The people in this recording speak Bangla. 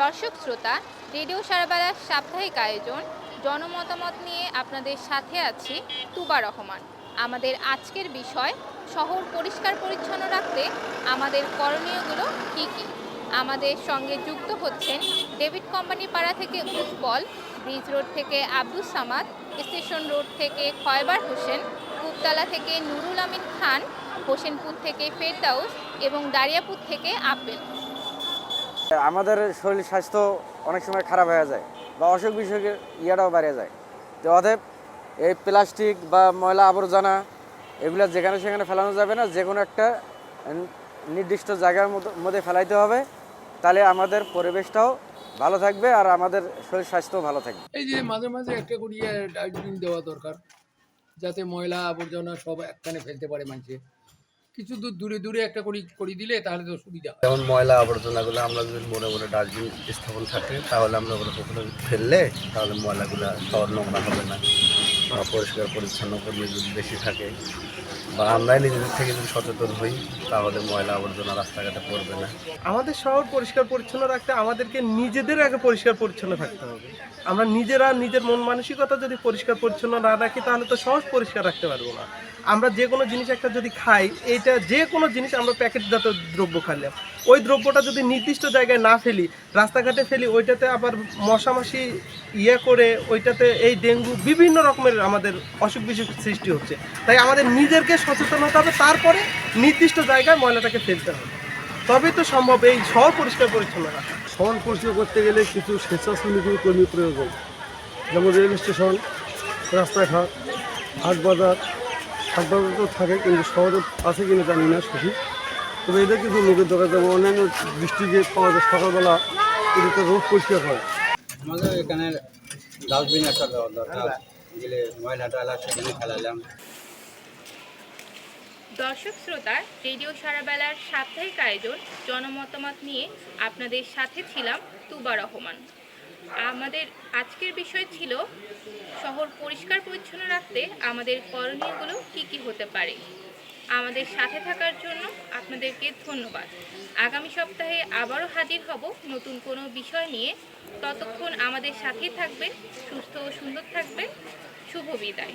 দর্শক শ্রোতা, রেডিও সারাবেলার সাপ্তাহিক আয়োজন জনমতামত নিয়ে আপনাদের সাথে আছি তুবা রহমান। আমাদের আজকের বিষয়, শহর পরিষ্কার পরিচ্ছন্ন রাখতে আমাদের করণীয়গুলো কি কি। আমাদের সঙ্গে যুক্ত হচ্ছেন ডেভিড কোম্পানি পাড়া থেকে উৎপল, ব্রিজ রোড থেকে আব্দুল সামাদ, স্টেশন রোড থেকে খয়বার হোসেন, কুপতলা থেকে নুরুল আমিন খান, হোসেনপুর থেকে ফেরদাউস এবং দারিয়াপুর থেকে আপেল। আমাদের শরীর স্বাস্থ্য অনেক সময় খারাপ হয়ে যায় বা অসুখ বিসুখের ইয়াটাও বেড়ে যায়। তো অতএব এই প্লাস্টিক বা ময়লা আবর্জনা এগুলো যেখানে সেখানে ফেলানো যাবে না, যে কোনো একটা নির্দিষ্ট জায়গার মধ্যে ফেলাইতে হবে। তাহলে আমাদের পরিবেশটাও ভালো থাকবে আর আমাদের শরীর স্বাস্থ্যও ভালো থাকবে। এই যে মাঝে মাঝে একটা করিয়ে ডাস্টবিন দেওয়া দরকার, যাতে ময়লা আবর্জনা সব একখানে ফেলতে পারে মানুষে। কিছু দূর দূরে দূরে একটা করি দিলে তাহলে তো সুবিধা হয়। যেমন ময়লা আবর্জনাগুলো আমরা যদি মোড়ে মোড়ে ডাস্টবিন স্থাপন থাকে, তাহলে আমরা ওগুলো কখনো ফেললে তাহলে ময়লাগুলো শহর নোংরা হবে না। পরিষ্কার পরিচ্ছন্ন কর্মী যদি বেশি থাকে বা আমরাই নিজেদের থেকে যদি সচেতন হই, তাহলে ময়লা আবর্জনা রাস্তাঘাটে পড়বে না। আমাদের শহর পরিষ্কার পরিচ্ছন্ন রাখতে আমাদেরকে নিজেদের আগে পরিষ্কার পরিচ্ছন্ন থাকতে হবে। আমরা নিজেরা নিজের মন মানসিকতা যদি পরিষ্কার পরিচ্ছন্ন না রাখি, তাহলে তো শহর পরিষ্কার রাখতে পারবো না। আমরা যে কোনো জিনিস একটা যদি খাই, এইটা যে কোনো জিনিস আমরা প্যাকেটজাত দ্রব্য খাইলাম, ওই দ্রব্যটা যদি নির্দিষ্ট জায়গায় না ফেলি, রাস্তাঘাটে ফেলি, ওইটাতে আবার মশামাছি করে ওইটাতে এই ডেঙ্গু বিভিন্ন রকমের আমাদের অসুখ বিসুখ সৃষ্টি হচ্ছে। তাই আমাদের নিজেদেরকে সচেতন হতে হবে, তারপরে নির্দিষ্ট জায়গায় ময়লাটাকে ফেলতে হবে, তবেই তো সম্ভব এই শহর পরিষ্কার পরিচ্ছন্ন রাখা। শহর পরিষ্কার করতে গেলে কিছু স্বেচ্ছাসেবী কর্মী প্রয়োজন, যেমন রেল স্টেশন, রাস্তাঘাট, হাট বাজার তো থাকে, কিন্তু শহরে আছে কিনা জানি না সঠিক। তবে এদের কিছু লোকের দরকার, যেমন অন্যান্য ডিস্ট্রিক্টে পাওয়া যায় সকালবেলা এদিকে রোড পরিষ্কার হয়। আমাদের এখানে ডাস্টবিন একটা দেওয়া দরকার, গেলে ময়লা টয়লা সেখানে ফেলালাম। দর্শক শ্রোতা, রেডিও সারাবেলার সাপ্তাহিক আয়োজন জনমতামত নিয়ে আপনাদের সাথে ছিলাম তুবা রহমান। আমাদের আজকের বিষয় ছিল শহর পরিষ্কার পরিচ্ছন্ন রাখতে আমাদের করণীয়গুলো কি কি হতে পারে। আমাদের সাথে থাকার জন্য আপনাদেরকে ধন্যবাদ। আগামী সপ্তাহে আবারও হাজির হব নতুন কোনো বিষয় নিয়ে। ততক্ষণ আমাদের সাথেই থাকবেন, সুস্থ ও সুন্দর থাকবেন। শুভ বিদায়।